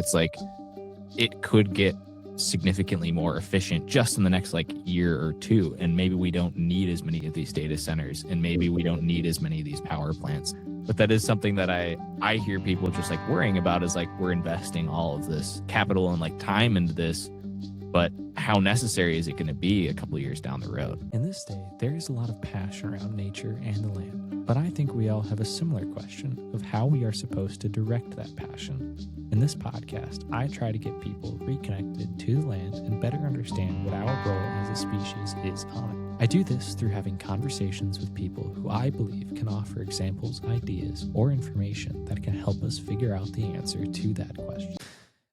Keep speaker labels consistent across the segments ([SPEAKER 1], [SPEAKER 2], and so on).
[SPEAKER 1] it's like it could get significantly more efficient just in the next like year or two, and maybe we don't need as many of these data centers, and maybe we don't need as many of these power plants. But that is something that I hear people just like worrying about, is like, we're investing all of this capital and like time into this, but how necessary is it going to be a couple of years down the road?
[SPEAKER 2] In this day, there is a lot of passion around nature and the land, but I think we all have a similar question of how we are supposed to direct that passion. In this podcast, I try to get people reconnected to the land and better understand what our role as a species is on it. I do this through having conversations with people who I believe can offer examples, ideas, or information that can help us figure out the answer to that question.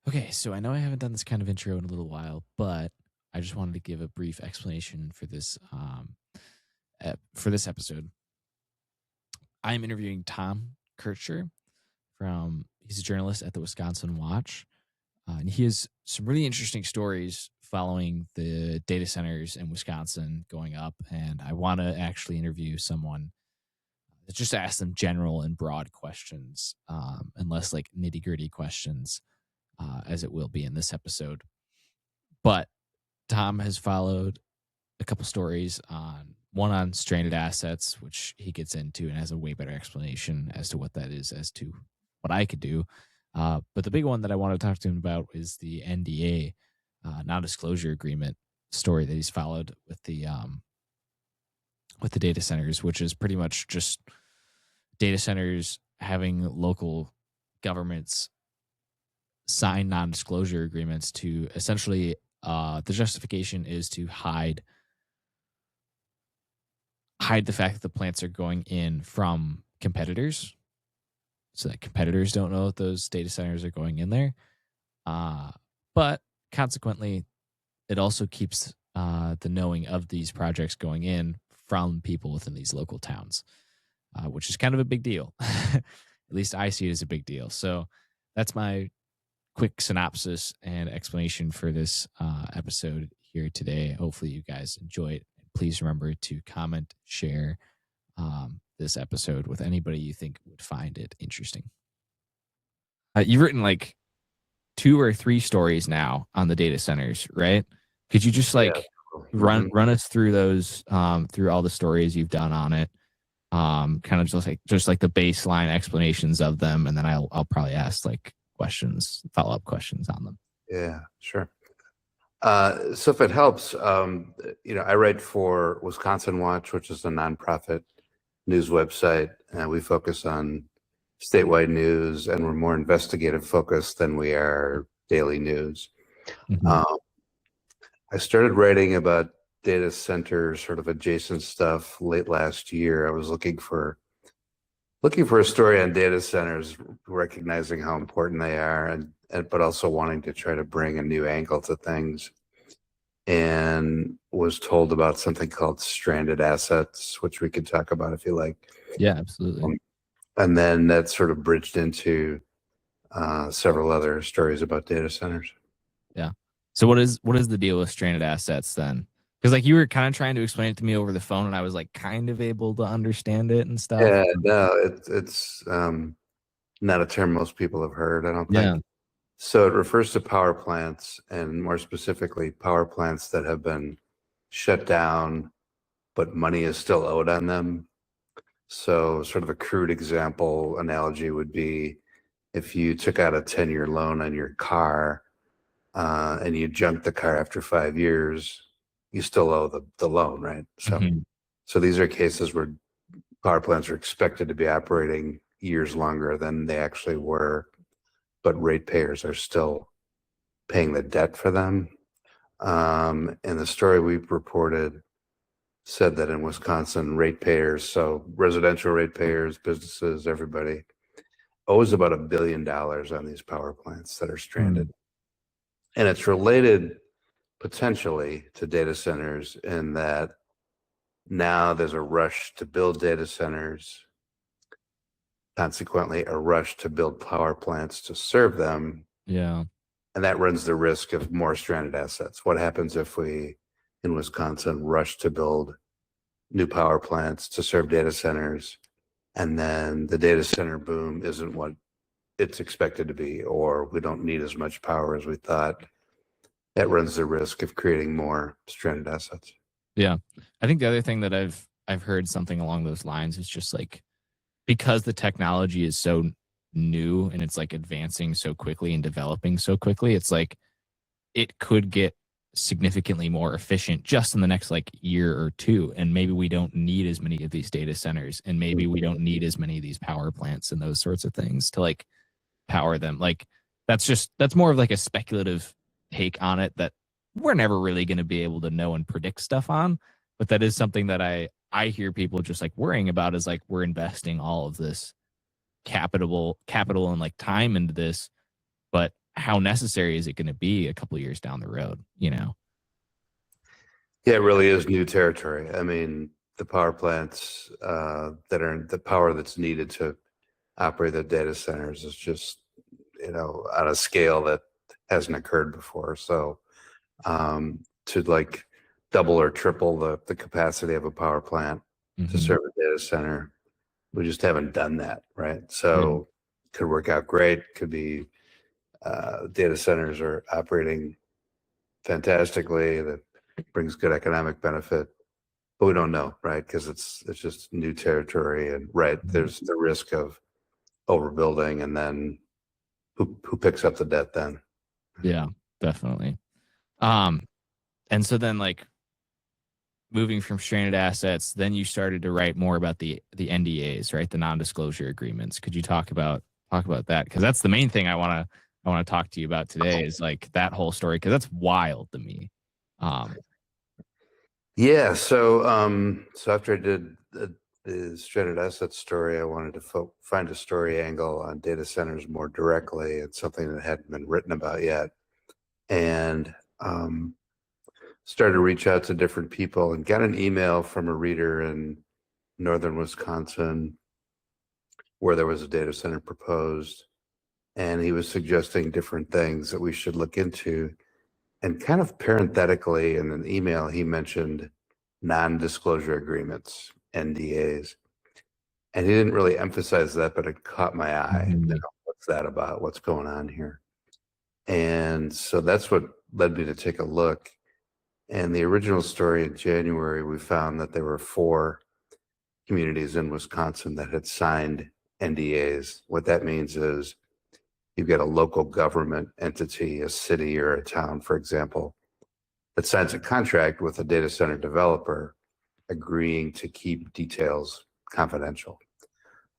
[SPEAKER 2] Okay, so I know I haven't done this kind of intro in a little while, but I just wanted to give a brief explanation for this episode. I'm interviewing Tom Kertscher he's a journalist at the Wisconsin Watch, and he has some really interesting stories following the data centers in Wisconsin going up, and I want to actually interview someone just to ask them general and broad questions, and less like nitty-gritty questions, as it will be in this episode. But Tom has followed a couple stories, one on stranded assets, which he gets into and has a way better explanation as to what that is, as to what I could do. But the big one that I want to talk to him about is the NDA, non-disclosure agreement story that he's followed with the data centers, which is pretty much just data centers having local governments sign non-disclosure agreements to essentially, the justification is to hide the fact that the plants are going in from competitors, so that competitors don't know that those data centers are going in there. But consequently, it also keeps the knowing of these projects going in from people within these local towns, which is kind of a big deal. At least I see it as a big deal. So that's my quick synopsis and explanation for this episode here today. Hopefully you guys enjoy it. Please remember to comment, share this episode with anybody you think would find it interesting. You've written like 2 or 3 stories now on the data centers, right? Could you just run us through those, through all the stories you've done on it, kind of just like the baseline explanations of them, and then I'll probably ask like follow-up questions on them.
[SPEAKER 3] Yeah, sure. So if it helps, I write for Wisconsin Watch, which is a nonprofit news website, and we focus on statewide news, and we're more investigative focused than we are daily news.
[SPEAKER 1] Mm-hmm.
[SPEAKER 3] I started writing about data center sort of adjacent stuff late last year. I was looking for a story on data centers, recognizing how important they are, but also wanting to try to bring a new angle to things, and was told about something called stranded assets, which we could talk about if you like.
[SPEAKER 1] Yeah, absolutely.
[SPEAKER 3] And then that sort of bridged into several other stories about data centers.
[SPEAKER 1] Yeah. So what is the deal with stranded assets then? Because like you were kind of trying to explain it to me over the phone, and I was like kind of able to understand it and stuff.
[SPEAKER 3] Yeah, no, it's not a term most people have heard, I don't think.
[SPEAKER 1] Yeah.
[SPEAKER 3] So it refers to power plants, and more specifically, power plants that have been shut down, but money is still owed on them. So sort of a crude analogy would be if you took out a 10-year loan on your car, and you junked the car after 5 years, you still owe the loan, right? So, So these are cases where power plants are expected to be operating years longer than they actually were, but ratepayers are still paying the debt for them. And the story we reported said that in Wisconsin, ratepayers, so residential ratepayers, businesses, everybody, owes about $1 billion on these power plants that are stranded. And it's related potentially to data centers in that now there's a rush to build data centers, consequently a rush to build power plants to serve them.
[SPEAKER 1] Yeah.
[SPEAKER 3] And that runs the risk of more stranded assets. What happens if we, in Wisconsin, rush to build new power plants to serve data centers, and then the data center boom isn't what it's expected to be, or we don't need as much power as we thought. That runs the risk of creating more stranded assets.
[SPEAKER 2] Yeah. I think the other thing that I've heard something along those lines is just like, because the technology is so new and it's like advancing so quickly and developing so quickly, it's like it could get significantly more efficient just in the next like year or two. And maybe we don't need as many of these data centers, and maybe we don't need as many of these power plants and those sorts of things to like power them. Like that's more of like a speculative take on it that we're never really going to be able to know and predict stuff on. But that is something that I hear people just like worrying about, is like we're investing all of this capital and like time into this, but how necessary is it going to be a couple of years down the road, you know?
[SPEAKER 3] Yeah, it really is new territory. I mean, the power plants that are the power that's needed to operate the data centers is just, on a scale that hasn't occurred before. So to like double or triple the capacity of a power plant to serve a data center, we just haven't done that, right? So could work out great. Could be data centers are operating fantastically. That brings good economic benefit, but we don't know, right? Because it's just new territory, and there's the risk of overbuilding, and then who picks up the debt then?
[SPEAKER 2] Yeah, definitely. And so then like moving from stranded assets, then you started to write more about the NDAs, right? The non-disclosure agreements. Could you talk about that? Because that's the main thing I want to talk to you about today, is like that whole story, because that's wild to me.
[SPEAKER 3] Yeah. So after I did the stranded assets story, I wanted to find a story angle on data centers more directly. It's something that hadn't been written about yet, and started to reach out to different people, and got an email from a reader in northern Wisconsin where there was a data center proposed, and he was suggesting different things that we should look into. And kind of parenthetically in an email, he mentioned non-disclosure agreements, NDAs. And he didn't really emphasize that, but it caught my eye. What's that about? What's going on here? And so that's what led me to take a look. And the original story in January, we found that there were 4 communities in Wisconsin that had signed NDAs. What that means is you've got a local government entity, a city or a town, for example, that signs a contract with a data center developer agreeing to keep details confidential.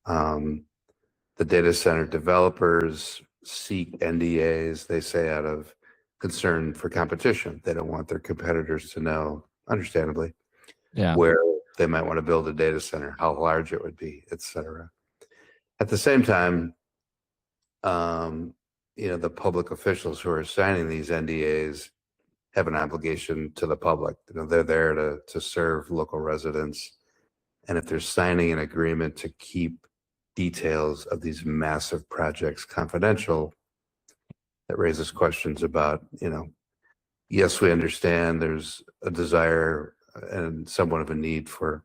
[SPEAKER 3] The data center developers seek NDAs, they say, out of concern for competition. They don't want their competitors to know, understandably, where they might want to build a data center, how large it would be, et cetera. At the same time, the public officials who are signing these NDAs have an obligation to the public. They're there to serve local residents. And if they're signing an agreement to keep details of these massive projects confidential, that raises questions about, yes, we understand there's a desire and somewhat of a need for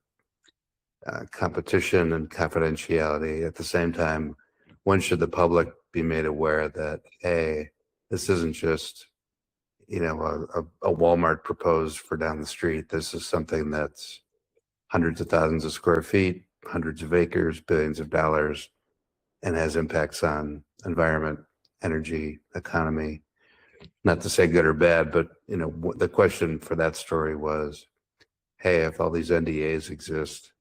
[SPEAKER 3] competition and confidentiality. At the same time, when should the public be made aware that, hey, this isn't just, a Walmart proposed for down the street. This is something that's hundreds of thousands of square feet, hundreds of acres, billions of dollars, and has impacts on environment, energy, economy. Not to say good or bad, but the question for that story was, hey, if all these NDAs exist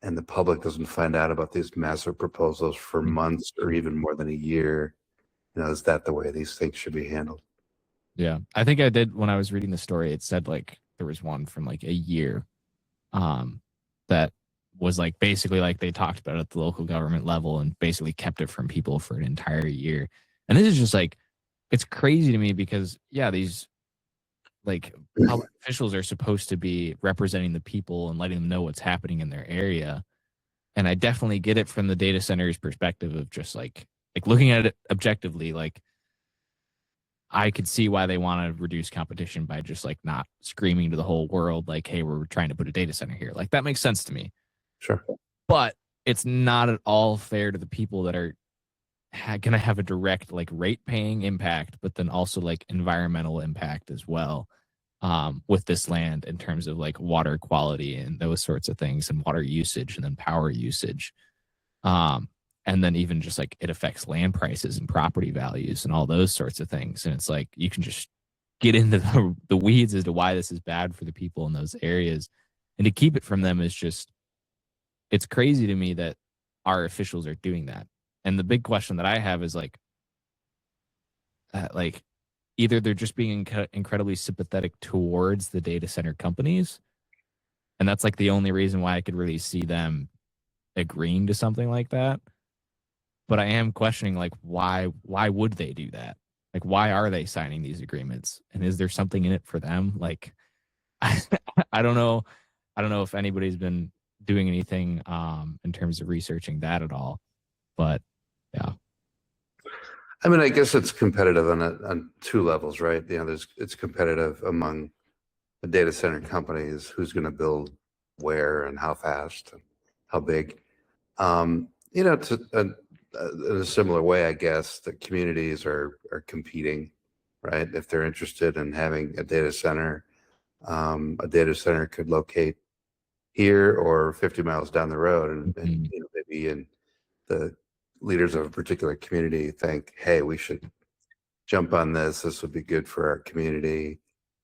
[SPEAKER 3] and the public doesn't find out about these massive proposals for months or even more than a year, is that the way these things should be handled?
[SPEAKER 2] Yeah, I think I did, when I was reading the story, it said like there was one from like a year that was like basically like they talked about it at the local government level and basically kept it from people for an entire year. And this is just like, it's crazy to me because, yeah, these like public officials are supposed to be representing the people and letting them know what's happening in their area. And I definitely get it from the data center's perspective of just like looking at it objectively, like I could see why they want to reduce competition by just like not screaming to the whole world, like, hey, we're trying to put a data center here. Like that makes sense to me.
[SPEAKER 3] Sure.
[SPEAKER 2] But it's not at all fair to the people that are going to have a direct like rate paying impact, but then also like environmental impact as well, with this land in terms of like water quality and those sorts of things, and water usage, and then power usage. And then even just like it affects land prices and property values and all those sorts of things. And it's like you can just get into the weeds as to why this is bad for the people in those areas. And to keep it from them is just, it's crazy to me that our officials are doing that. And the big question that I have is like either they're just being incredibly sympathetic towards the data center companies, and that's like the only reason why I could really see them agreeing to something like that. But I am questioning like why would they do that? Like why are they signing these agreements? And is there something in it for them? Like I, I don't know. I don't know if anybody's been doing anything in terms of researching that at all. But yeah.
[SPEAKER 3] I mean, I guess it's competitive on two levels, right? You know, it's competitive among the data center companies, who's going to build where and how fast and how big. You know, in a similar way, I guess the communities are competing, right? If they're interested in having a data center could locate here or 50 miles down the road, and you know, maybe in the leaders of a particular community think, hey, we should jump on this. This would be good for our community.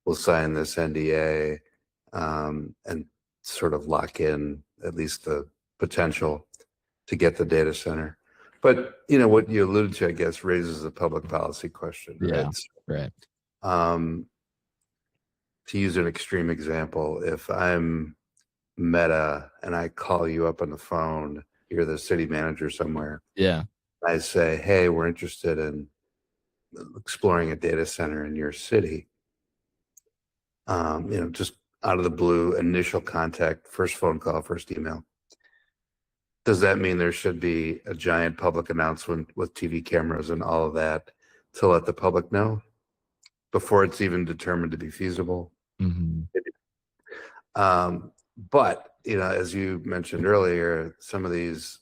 [SPEAKER 3] We'll sign this NDA, and sort of lock in at least the potential to get the data center. But you know what you alluded to, I guess, raises a public policy question, right?
[SPEAKER 2] Yeah, right.
[SPEAKER 3] To use an extreme example, if I'm Meta and I call you up on the phone, you're the city manager somewhere.
[SPEAKER 2] Yeah.
[SPEAKER 3] I say, hey, we're interested in exploring a data center in your city. You know, just out of the blue, initial contact, first phone call, first email. Does that mean there should be a giant public announcement with TV cameras and all of that to let the public know before it's even determined to be feasible?
[SPEAKER 2] Mm-hmm.
[SPEAKER 3] But, you know, as you mentioned earlier, some of these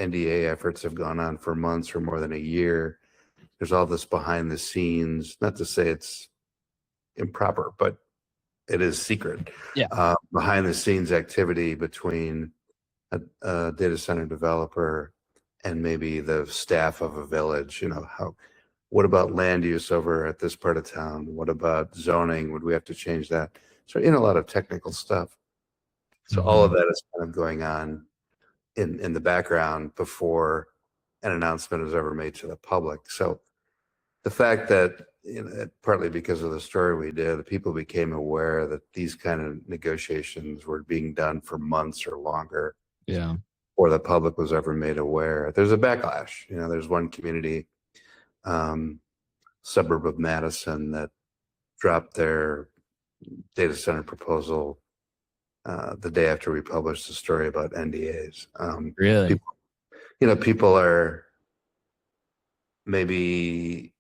[SPEAKER 3] NDA efforts have gone on for months or more than a year. There's all this behind the scenes, not to say it's improper, but it is secret.
[SPEAKER 2] Yeah.
[SPEAKER 3] Behind the scenes activity between a data center developer and maybe the staff of a village. You know, what about land use over at this part of town? What about zoning? Would we have to change that? So, you know, a lot of technical stuff. So all of that is kind of going on in the background before an announcement is ever made to the public. So the fact that, you know, partly because of the story we did, people became aware that these kind of negotiations were being done for months or longer.
[SPEAKER 2] Yeah.
[SPEAKER 3] Before the public was ever made aware. There's a backlash. You know, there's one community, suburb of Madison, that dropped their data center proposal the day after we published the story about NDAs.
[SPEAKER 2] Really?
[SPEAKER 3] People are maybe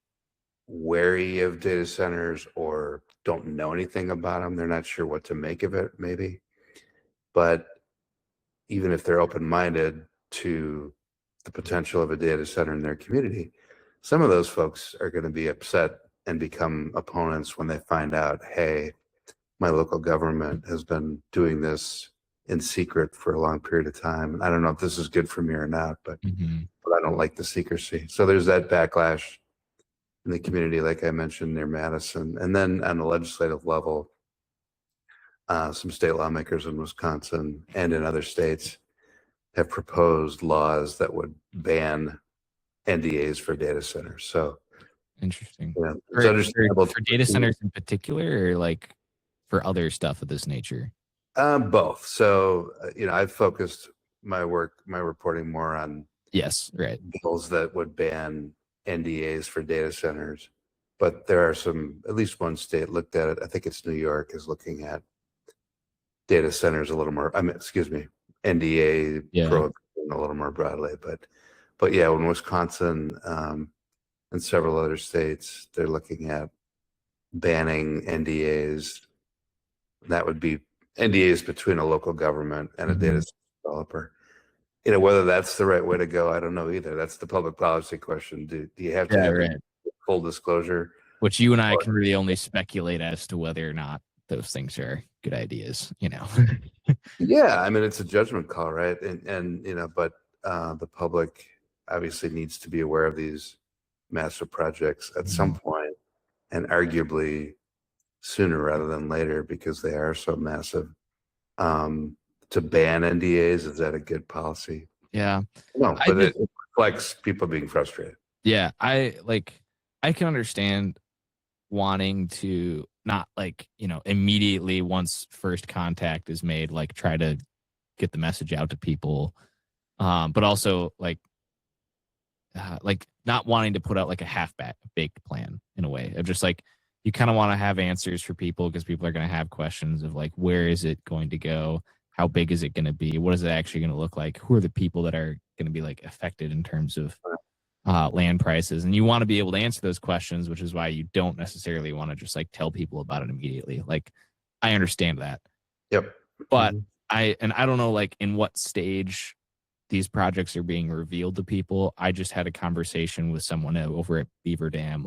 [SPEAKER 3] wary of data centers or don't know anything about them. They're not sure what to make of it, maybe. But even if they're open-minded to the potential of a data center in their community, some of those folks are going to be upset and become opponents when they find out, hey, my local government has been doing this in secret for a long period of time. And I don't know if this is good for me or not, but I don't like the secrecy. So there's that backlash in the community, like I mentioned, near Madison. And then on the legislative level, some state lawmakers in Wisconsin and in other states have proposed laws that would ban NDAs for data centers. So
[SPEAKER 2] interesting.
[SPEAKER 3] You know, it's understandable
[SPEAKER 2] for data centers in particular, or like for other stuff of this nature?
[SPEAKER 3] Both. So, you know, I've focused my reporting more on bills that would ban NDAs for data centers. But there are at least one state looked at it. I think it's New York is looking at data centers a little more, NDA prohibition a little more broadly. But yeah, in Wisconsin and several other states, they're looking at banning NDAs. That would be NDAs between a local government and a data center developer. whether that's the right way to go, I don't know either. That's the public policy question. Do you have to have full disclosure?
[SPEAKER 2] Which you and I can really only speculate as to whether or not those things are good ideas,
[SPEAKER 3] Yeah, I mean, it's a judgment call, right? And but the public obviously needs to be aware of these massive projects at some point, and arguably sooner rather than later, because they are so massive. To ban NDAs, is that a good policy?
[SPEAKER 2] Yeah.
[SPEAKER 3] No, but it reflects people being frustrated.
[SPEAKER 2] Yeah, I can understand wanting to not immediately once first contact is made, try to get the message out to people, but also not wanting to put out a half-baked plan in a way of just you kind of want to have answers for people, because people are going to have questions of where is it going to go? How big is it going to be? What is it actually going to look like? Who are the people that are going to be affected in terms of land prices? And you want to be able to answer those questions, which is why you don't necessarily want to just tell people about it immediately. I understand that.
[SPEAKER 3] Yep.
[SPEAKER 2] But I don't know in what stage these projects are being revealed to people. I just had a conversation with someone over at Beaver Dam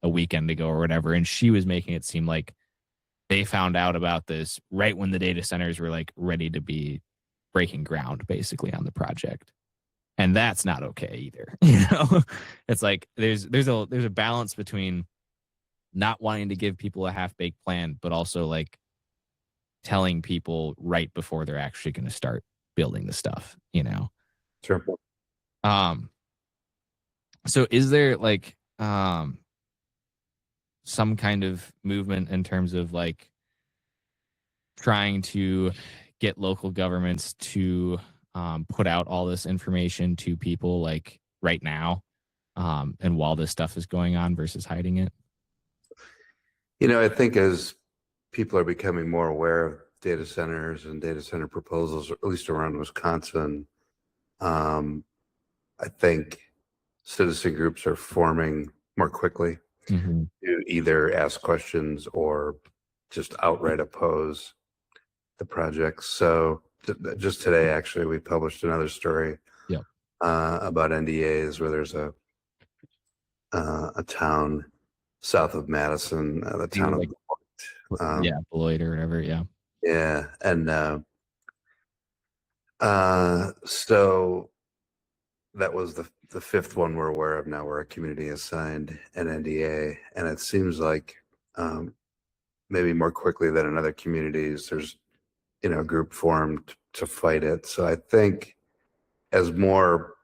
[SPEAKER 2] a weekend ago or whatever, and she was making it seem like they found out about this right when the data centers were ready to be breaking ground basically on the project. And that's not okay either. It's there's a balance between not wanting to give people a half-baked plan, but also telling people right before they're actually going to start building the stuff,
[SPEAKER 3] Sure.
[SPEAKER 2] So is there some kind of movement in terms of trying to get local governments to put out all this information to people right now, and while this stuff is going on, versus hiding it?
[SPEAKER 3] I think as people are becoming more aware of data centers and data center proposals, at least around Wisconsin, I think citizen groups are forming more quickly to either ask questions or just outright oppose the projects. So just today, actually, we published another story about NDAs, where there's a town south of Madison, the town of
[SPEAKER 2] Beloit or whatever.
[SPEAKER 3] Yeah, and so that was the fifth one we're aware of now, where a community has signed an NDA, and it seems like maybe more quickly than in other communities, there's a group formed to fight it. So I think as more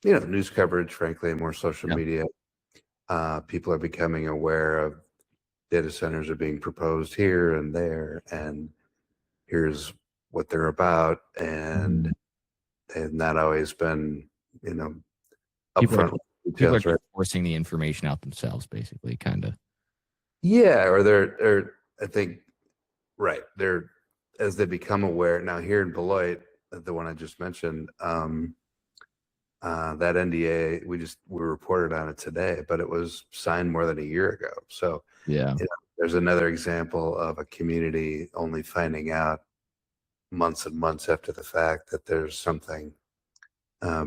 [SPEAKER 3] news coverage, frankly, and more social media, people are becoming aware of data centers are being proposed here and there, and here's what they're about, and they've not always been upfront.
[SPEAKER 2] People are forcing the information out themselves, basically, kind of.
[SPEAKER 3] Yeah, or they're I think, right, they're, as they become aware now here in Beloit, the one I just mentioned, that NDA, we reported on it today, but it was signed more than a year ago. So there's another example of a community only finding out months and months after the fact that there's something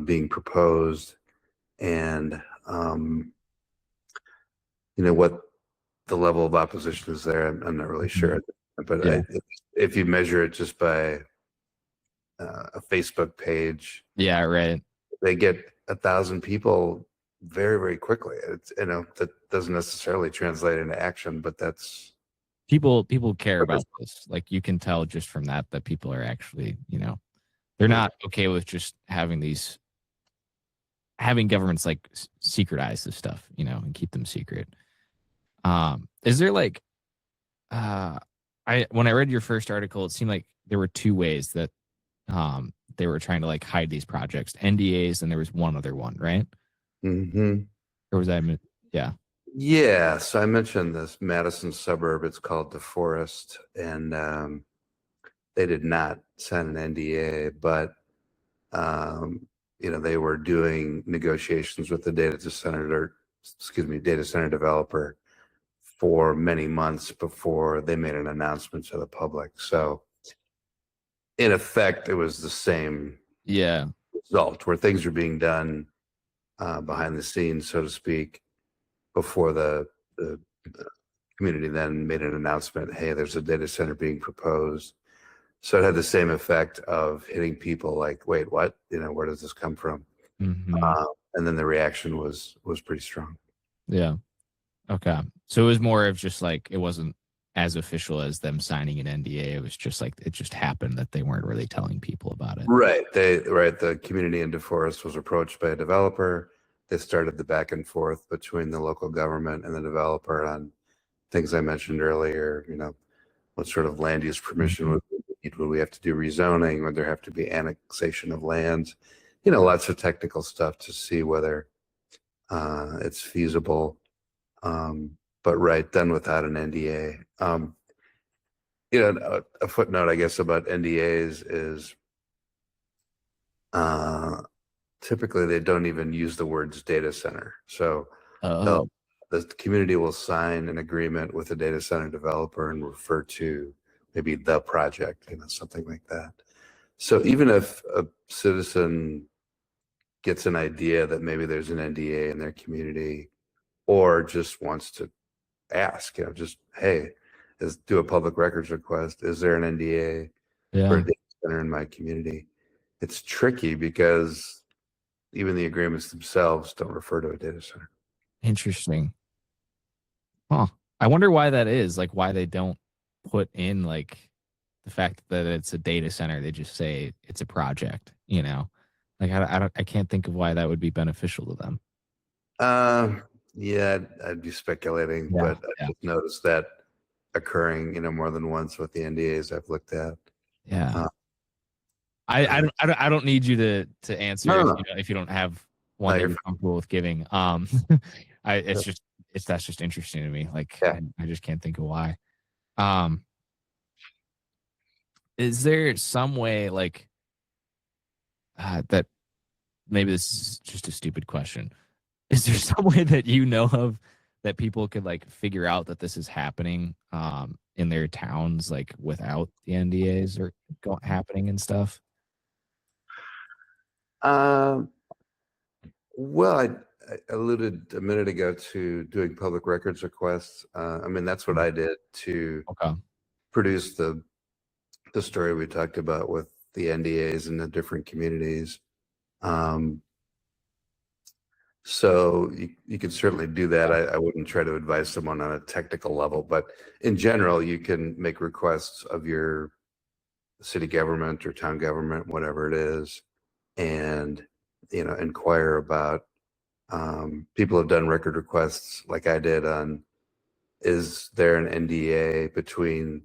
[SPEAKER 3] being proposed, and what the level of opposition is there, I'm not really sure. But if you measure it just by a Facebook page, they get 1,000 people very, very quickly. It's that doesn't necessarily translate into action, but that's
[SPEAKER 2] people care about this. You can tell just from that people are actually, they're not okay with just having governments secretize this stuff, and keep them secret. Is there when I read your first article, it seemed like there were two ways that they were trying to hide these projects: NDAs, and there was one other one, right? Or was that?
[SPEAKER 3] Yeah. So I mentioned this Madison suburb. It's called DeForest, and they did not sign an NDA, but they were doing negotiations with the data center developer for many months before they made an announcement to the public. So in effect, it was the same result, where things are being done behind the scenes, so to speak, before the community then made an announcement, hey, there's a data center being proposed. So it had the same effect of hitting people like, wait, what? Where does this come from?
[SPEAKER 2] Mm-hmm.
[SPEAKER 3] And then the reaction was pretty strong.
[SPEAKER 2] Yeah. Okay. So it was more of just like, it wasn't as official as them signing an NDA. It was just like, it just happened that they weren't really telling people about it.
[SPEAKER 3] Right. The community in DeForest was approached by a developer. They started the back and forth between the local government and the developer on things I mentioned earlier. What sort of land use permission would we need? Would we have to do rezoning? Would there have to be annexation of lands? Lots of technical stuff to see whether it's feasible. But right, done without an NDA. A footnote, I guess, about NDAs is typically they don't even use the words data center. So the community will sign an agreement with a data center developer and refer to maybe the project, something like that. So even if a citizen gets an idea that maybe there's an NDA in their community, or just wants to ask, just, hey, do a public records request. Is there an NDA for a data center in my community? It's tricky because even the agreements themselves don't refer to a data center.
[SPEAKER 2] Interesting. Huh. I wonder why that is, like why they don't put in like the fact that it's a data center. They just say it's a project, Like I can't think of why that would be beneficial to them.
[SPEAKER 3] Yeah, I'd be speculating, but I just noticed that occurring, more than once with the NDAs I've looked at.
[SPEAKER 2] Yeah. I don't need you to answer if you don't have one that you're comfortable with giving. That's just interesting to me. Like I just can't think of why. Is there some way like that maybe this is just a stupid question. Is there some way that of that people could like figure out that this is happening in their towns, like without the NDAs or happening and stuff?
[SPEAKER 3] Well, I alluded a minute ago to doing public records requests. That's what I did to produce the story we talked about with the NDAs in the different communities. So you could certainly do that. I wouldn't try to advise someone on a technical level, but in general, you can make requests of your city government or town government, whatever it is, and inquire about. People have done record requests like I did on, is there an NDA between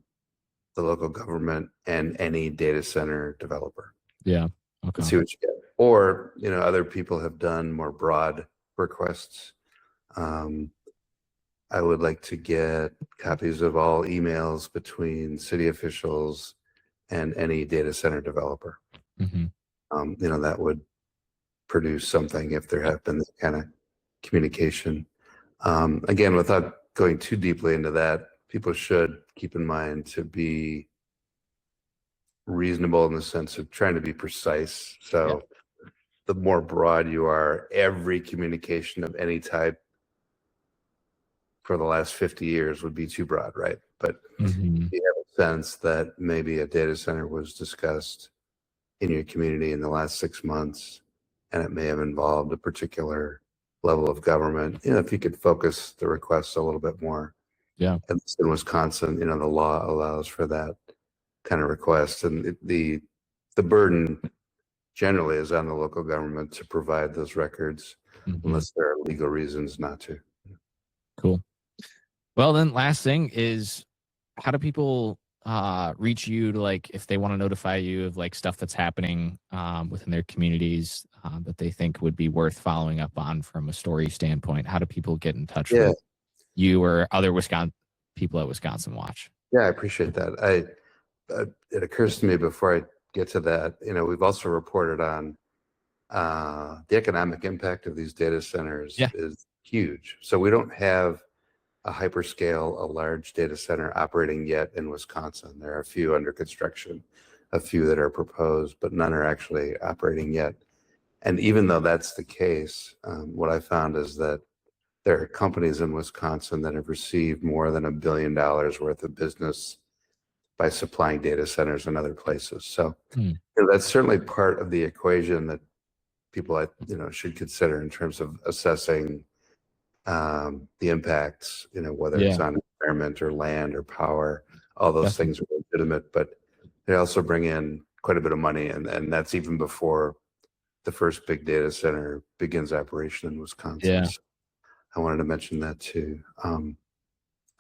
[SPEAKER 3] the local government and any data center developer?
[SPEAKER 2] Yeah.
[SPEAKER 3] Okay. See what you get. Or, other people have done more broad requests. I would like to get copies of all emails between city officials and any data center developer.
[SPEAKER 2] Mm-hmm.
[SPEAKER 3] That would produce something if there have been this kind of communication. Again, without going too deeply into that, people should keep in mind to be reasonable in the sense of trying to be precise. So the more broad you are, every communication of any type for the last 50 years would be too broad, right? But you have a sense that maybe a data center was discussed in your community in the last 6 months, and it may have involved a particular level of government. If you could focus the requests a little bit more.
[SPEAKER 2] Yeah.
[SPEAKER 3] At least in Wisconsin, the law allows for that kind of request, and the burden generally is on the local government to provide those records unless there are legal reasons not to.
[SPEAKER 2] Cool. Well, then last thing is, how do people reach you to, like, if they want to notify you of like stuff that's happening within their communities that they think would be worth following up on from a story standpoint? How do people get in touch with you or other people at Wisconsin Watch?
[SPEAKER 3] Yeah, I appreciate that. It occurs to me before I get to that, we've also reported on the economic impact of these data centers is huge. So we don't have a hyperscale, a large data center operating yet in Wisconsin. There are a few under construction, a few that are proposed, but none are actually operating yet. And even though that's the case, what I found is that there are companies in Wisconsin that have received more than $1 billion worth of business by supplying data centers in other places. So that's certainly part of the equation that people, should consider in terms of assessing the impacts, whether it's on environment or land or power. All those things are legitimate, but they also bring in quite a bit of money, and that's even before the first big data center begins operation in Wisconsin.
[SPEAKER 2] Yeah.
[SPEAKER 3] So I wanted to mention that too.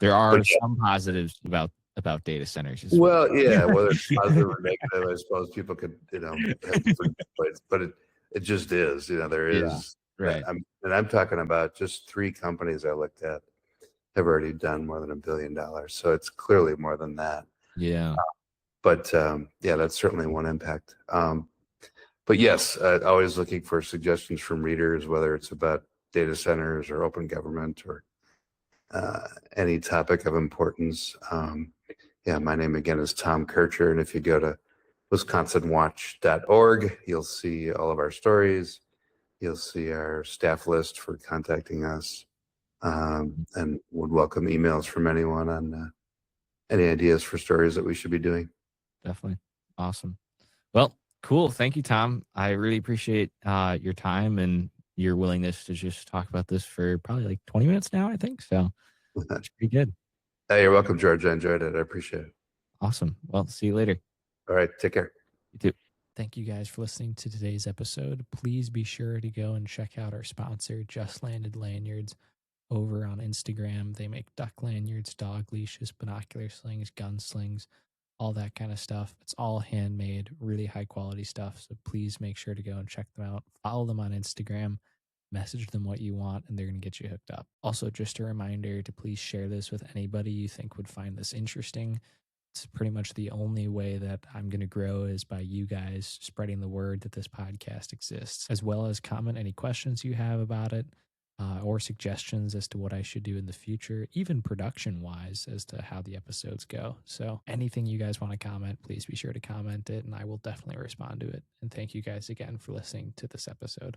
[SPEAKER 2] There are some positives about data centers.
[SPEAKER 3] Well, yeah, whether it's positive or negative, I suppose people could, have different ways, but it just is, there is,
[SPEAKER 2] right.
[SPEAKER 3] I'm talking about just 3 companies I looked at have already done more than $1 billion. So it's clearly more than that.
[SPEAKER 2] Yeah.
[SPEAKER 3] But that's certainly one impact. But yes, always looking for suggestions from readers, whether it's about data centers or open government or any topic of importance. My name again is Tom Kertscher, and if you go to wisconsinwatch.org, you'll see all of our stories. You'll see our staff list for contacting us, and would welcome emails from anyone on any ideas for stories that we should be doing.
[SPEAKER 2] Definitely. Awesome. Well, cool. Thank you, Tom. I really appreciate your time and your willingness to just talk about this for probably like 20 minutes now, I think. So it's pretty good.
[SPEAKER 3] Hey, you're welcome, George. I enjoyed it. I appreciate it.
[SPEAKER 2] Awesome. Well, see you later.
[SPEAKER 3] All right. Take care.
[SPEAKER 2] You too. Thank you guys for listening to today's episode. Please be sure to go and check out our sponsor, Just Landed Lanyards, over on Instagram. They make duck lanyards, dog leashes, binocular slings, gun slings, all that kind of stuff. It's all handmade, really high quality stuff. So please make sure to go and check them out. Follow them on Instagram, message them what you want, and they're going to get you hooked up. Also, just a reminder to please share this with anybody you think would find this interesting. It's pretty much the only way that I'm going to grow is by you guys spreading the word that this podcast exists, as well as comment any questions you have about it. Or suggestions as to what I should do in the future, even production-wise as to how the episodes go. So anything you guys want to comment, please be sure to comment it, and I will definitely respond to it. And thank you guys again for listening to this episode.